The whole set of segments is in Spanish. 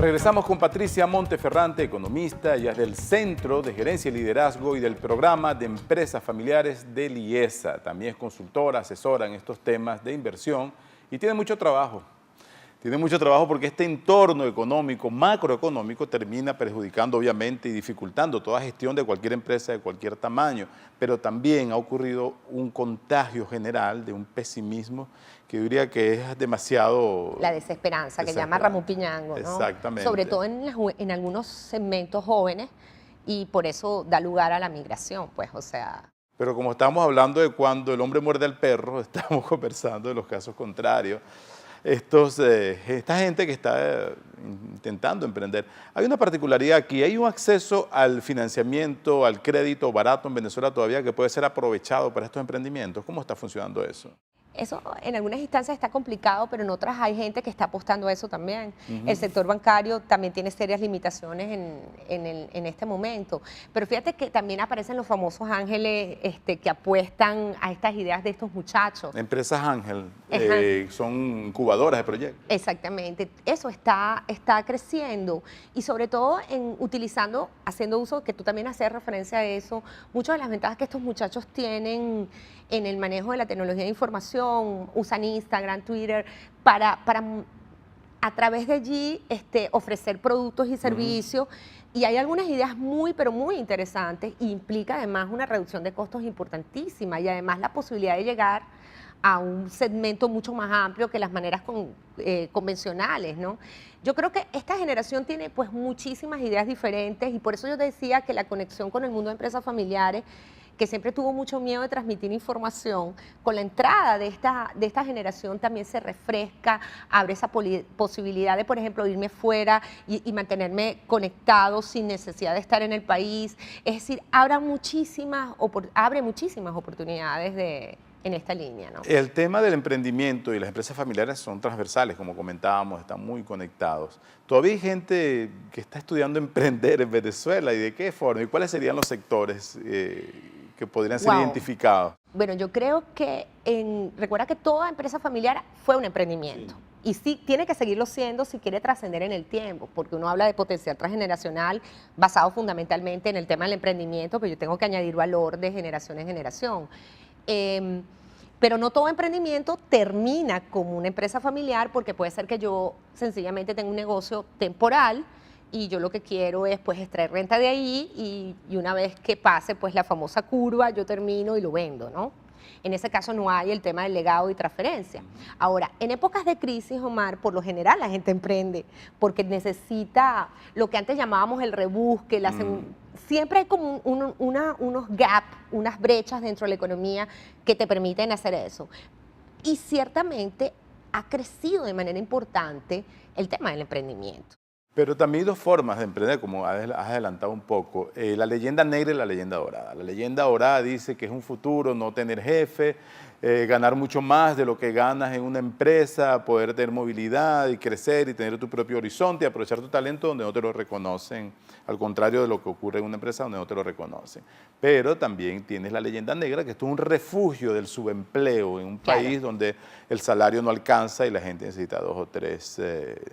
Regresamos con Patricia Monteferrante, economista. Ella es del Centro de Gerencia y Liderazgo y del Programa de Empresas Familiares del IESA. También es consultora, asesora en estos temas de inversión y tiene mucho trabajo. Tiene mucho trabajo porque este entorno económico, macroeconómico, termina perjudicando obviamente y dificultando toda gestión de cualquier empresa de cualquier tamaño, pero también ha ocurrido un contagio general de un pesimismo que yo diría que es demasiado... La desesperanza, que llama Ramón Piñango, ¿no? Exactamente. Sobre todo en algunos segmentos jóvenes, y por eso da lugar a la migración, pues, o sea... Pero como estamos hablando de cuando el hombre muerde al perro, estamos conversando de los casos contrarios. Esta gente que está intentando emprender. Hay una particularidad aquí, hay un acceso al financiamiento, al crédito barato en Venezuela todavía que puede ser aprovechado para estos emprendimientos. ¿Cómo está funcionando eso? Eso en algunas instancias está complicado, pero en otras hay gente que está apostando a eso también. El sector bancario también tiene serias limitaciones en este momento. Pero fíjate que también aparecen los famosos ángeles que apuestan a estas ideas de estos muchachos. Empresas ángel, son incubadoras de proyectos. Exactamente, eso está creciendo y sobre todo haciendo uso, que tú también haces referencia a eso, muchas de las ventajas que estos muchachos tienen en el manejo de la tecnología de información, usan Instagram, Twitter, para a través de allí ofrecer productos y servicios. Y hay algunas ideas pero muy interesantes, y implica además una reducción de costos importantísima y además la posibilidad de llegar a un segmento mucho más amplio que las maneras convencionales, ¿no? Yo creo que esta generación tiene pues muchísimas ideas diferentes, y por eso yo decía que la conexión con el mundo de empresas familiares, que siempre tuvo mucho miedo de transmitir información, con la entrada de esta generación también se refresca, abre esa posibilidad de, por ejemplo, irme fuera y mantenerme conectado sin necesidad de estar en el país. Es decir, abre muchísimas oportunidades en esta línea, ¿no? El tema del emprendimiento y las empresas familiares son transversales, como comentábamos, están muy conectados. Todavía hay gente que está estudiando emprender en Venezuela, ¿y de qué forma? ¿Y cuáles serían los sectores que podrían ser identificados? Bueno, yo creo que, recuerda que toda empresa familiar fue un emprendimiento. Sí. Y sí, tiene que seguirlo siendo si quiere trascender en el tiempo, porque uno habla de potencial transgeneracional basado fundamentalmente en el tema del emprendimiento, pero yo tengo que añadir valor de generación en generación. Pero no todo emprendimiento termina como una empresa familiar, porque puede ser que yo sencillamente tenga un negocio temporal y yo lo que quiero es pues extraer renta de ahí, y una vez que pase pues la famosa curva, yo termino y lo vendo, ¿no? En ese caso no hay el tema del legado y transferencia. Ahora, en épocas de crisis, Omar, por lo general la gente emprende porque necesita lo que antes llamábamos el rebusque, siempre hay como unos gaps, unas brechas dentro de la economía que te permiten hacer eso. Y ciertamente ha crecido de manera importante el tema del emprendimiento. Pero también hay dos formas de emprender, como has adelantado un poco, la leyenda negra y la leyenda dorada. La leyenda dorada dice que es un futuro no tener jefe, ganar mucho más de lo que ganas en una empresa, poder tener movilidad y crecer y tener tu propio horizonte y aprovechar tu talento donde no te lo reconocen, al contrario de lo que ocurre en una empresa donde no te lo reconocen. Pero también tienes la leyenda negra, que esto es un refugio del subempleo en un país donde el salario no alcanza y la gente necesita 2 o 3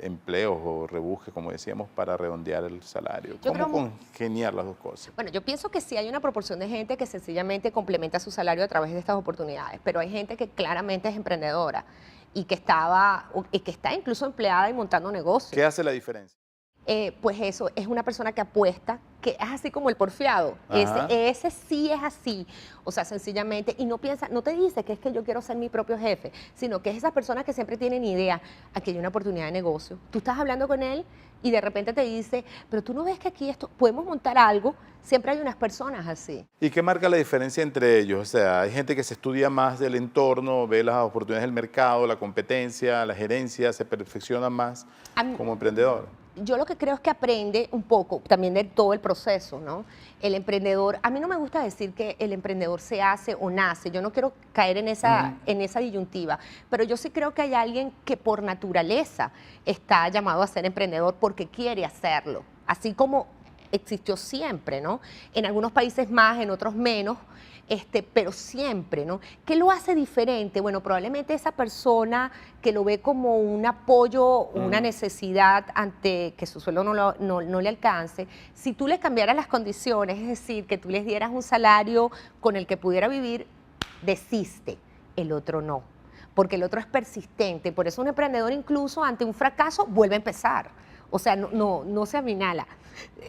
empleos o rebusques, como decíamos, para redondear el salario. ¿Cómo congeniar las dos cosas? Bueno, yo pienso que sí hay una proporción de gente que sencillamente complementa su salario a través de estas oportunidades, pero hay gente que claramente es emprendedora y que está incluso empleada y montando negocios. ¿Qué hace la diferencia? Pues eso, es una persona que apuesta, que es así como el porfiado. Ese sí es así. O sea, sencillamente, y no te dice que es que yo quiero ser mi propio jefe, sino que es esas personas que siempre tienen idea, aquí hay una oportunidad de negocio. Tú estás hablando con él y de repente te dice, pero tú no ves que aquí podemos montar algo. Siempre hay unas personas así. ¿Y qué marca la diferencia entre ellos? O sea, hay gente que se estudia más del entorno, ve las oportunidades del mercado, la competencia, la gerencia, se perfecciona más como emprendedor. Yo lo que creo es que aprende un poco también de todo el proceso, ¿no? El emprendedor, a mí no me gusta decir que el emprendedor se hace o nace, yo no quiero caer en esa disyuntiva, pero yo sí creo que hay alguien que por naturaleza está llamado a ser emprendedor porque quiere hacerlo, así como existió siempre, ¿no? En algunos países más, en otros menos, pero siempre, ¿no? ¿Qué lo hace diferente? Bueno, probablemente esa persona que lo ve como un apoyo, una necesidad ante que su sueldo no le alcance, si tú les cambiaras las condiciones, es decir, que tú les dieras un salario con el que pudiera vivir, desiste, el otro no, porque el otro es persistente, por eso un emprendedor incluso ante un fracaso vuelve a empezar, o sea, no se aminala.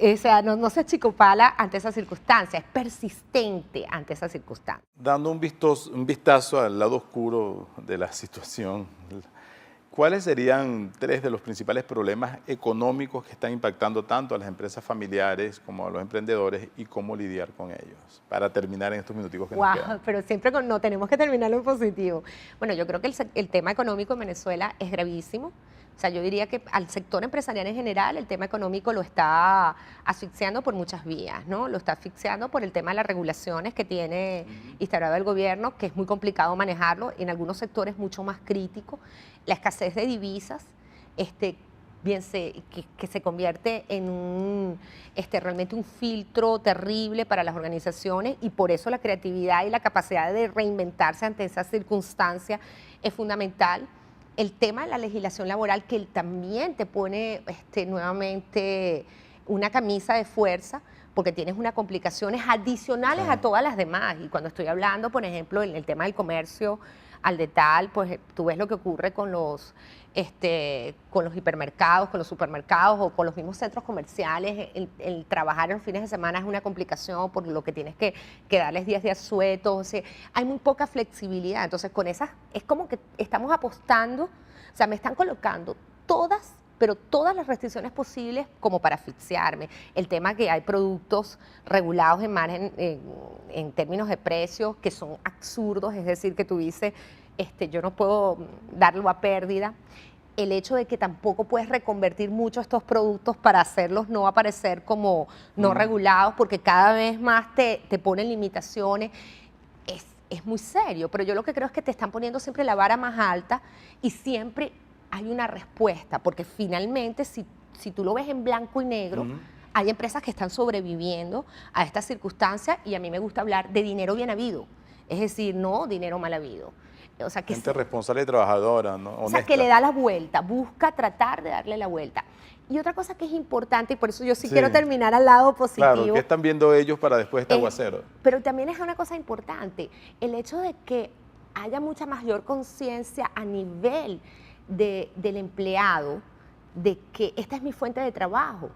O sea, no se achicopala ante esa circunstancia, es persistente ante esa circunstancia. Dando un vistazo al lado oscuro de la situación, ¿cuáles serían 3 de los principales problemas económicos que están impactando tanto a las empresas familiares como a los emprendedores y cómo lidiar con ellos? Para terminar en estos minuticos que nos quedan. Pero siempre no tenemos que terminarlo en positivo. Bueno, yo creo que el tema económico en Venezuela es gravísimo. O sea, yo diría que al sector empresarial en general el tema económico lo está asfixiando por muchas vías, ¿no? Lo está asfixiando por el tema de las regulaciones que tiene instaurado el gobierno, que es muy complicado manejarlo, en algunos sectores mucho más crítico. La escasez de divisas, bien que se convierte en realmente un filtro terrible para las organizaciones, y por eso la creatividad y la capacidad de reinventarse ante esa circunstancia es fundamental. El tema de la legislación laboral, que también te pone nuevamente una camisa de fuerza, porque tienes unas complicaciones adicionales a todas las demás. Y cuando estoy hablando, por ejemplo, en el tema del comercio al detalle, pues tú ves lo que ocurre con los hipermercados, con los supermercados o con los mismos centros comerciales. El trabajar en los fines de semana es una complicación por lo que tienes que darles 10 días sueltos. O sea, hay muy poca flexibilidad. Entonces, con esas, es como que estamos apostando, o sea, me están colocando pero todas las restricciones posibles como para asfixiarme. El tema que hay productos regulados en margen, en términos de precios que son absurdos, es decir, que tú dices, yo no puedo darlo a pérdida. El hecho de que tampoco puedes reconvertir mucho estos productos para hacerlos no aparecer como no regulados, porque cada vez más te ponen limitaciones. Es muy serio, pero yo lo que creo es que te están poniendo siempre la vara más alta y siempre hay una respuesta, porque finalmente si tú lo ves en blanco y negro, hay empresas que están sobreviviendo a esta circunstancia, y a mí me gusta hablar de dinero bien habido, es decir, no dinero mal habido. O sea, que gente responsable y trabajadora, ¿no? Honesta. O sea, que le da la vuelta, busca tratar de darle la vuelta. Y otra cosa que es importante, y por eso yo sí quiero terminar al lado positivo. Claro, ¿qué están viendo ellos para después este aguacero? Pero también es una cosa importante, el hecho de que haya mucha mayor conciencia a nivel del empleado, de que esta es mi fuente de trabajo,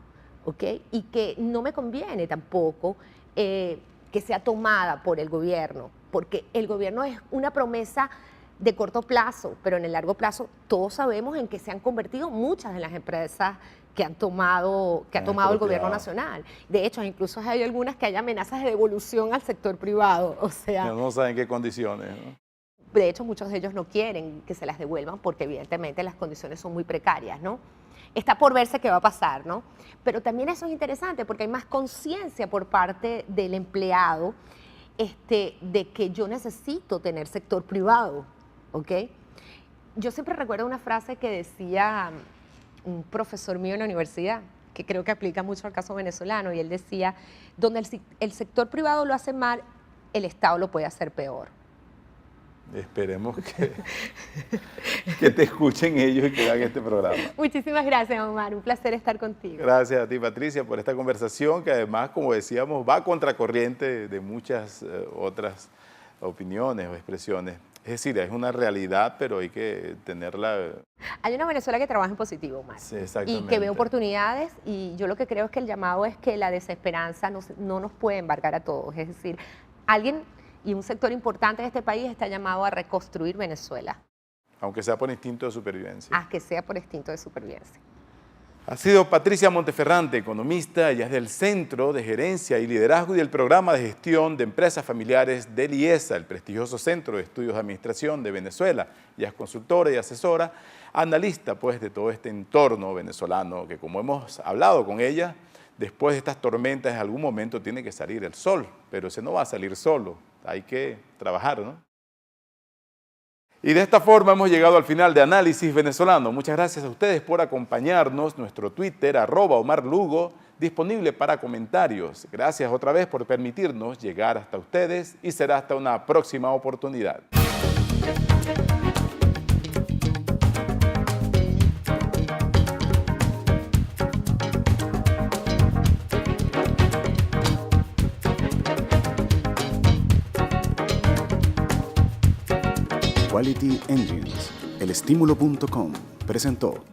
¿ok? Y que no me conviene tampoco que sea tomada por el gobierno, porque el gobierno es una promesa de corto plazo, pero en el largo plazo todos sabemos en que se han convertido muchas de las empresas que ha tomado el gobierno nacional. De hecho, incluso hay algunas que hay amenazas de devolución al sector privado, o sea... No saben qué condiciones, ¿no? De hecho, muchos de ellos no quieren que se las devuelvan porque evidentemente las condiciones son muy precarias, ¿no? Está por verse qué va a pasar, ¿no? Pero también eso es interesante porque hay más conciencia por parte del empleado de que yo necesito tener sector privado, ¿ok? Yo siempre recuerdo una frase que decía un profesor mío en la universidad, que creo que aplica mucho al caso venezolano, y él decía, donde el sector privado lo hace mal, el Estado lo puede hacer peor. Esperemos que te escuchen ellos y que hagan este programa. Muchísimas gracias, Omar. Un placer estar contigo. Gracias a ti, Patricia, por esta conversación que además, como decíamos, va a contracorriente de muchas otras opiniones o expresiones. Es decir, es una realidad, pero hay que tenerla... Hay una Venezuela que trabaja en positivo, Omar. Sí, exactamente. Y que ve oportunidades, y yo lo que creo es que el llamado es que la desesperanza no nos puede embargar a todos. Es decir, alguien... y un sector importante de este país está llamado a reconstruir Venezuela. Aunque sea por instinto de supervivencia. Aunque sea por instinto de supervivencia. Ha sido Patricia Monteferrante, economista. Ella es del Centro de Gerencia y Liderazgo y del Programa de Gestión de Empresas Familiares del IESA, el prestigioso Centro de Estudios de Administración de Venezuela. Ella es consultora y asesora, analista pues de todo este entorno venezolano, que como hemos hablado con ella, después de estas tormentas en algún momento tiene que salir el sol, pero ese no va a salir solo. Hay que trabajar, ¿no? Y de esta forma hemos llegado al final de Análisis Venezolano. Muchas gracias a ustedes por acompañarnos. Nuestro Twitter, @OmarLugo, disponible para comentarios. Gracias otra vez por permitirnos llegar hasta ustedes y será hasta una próxima oportunidad. Quality Engines, elestimulo.com presentó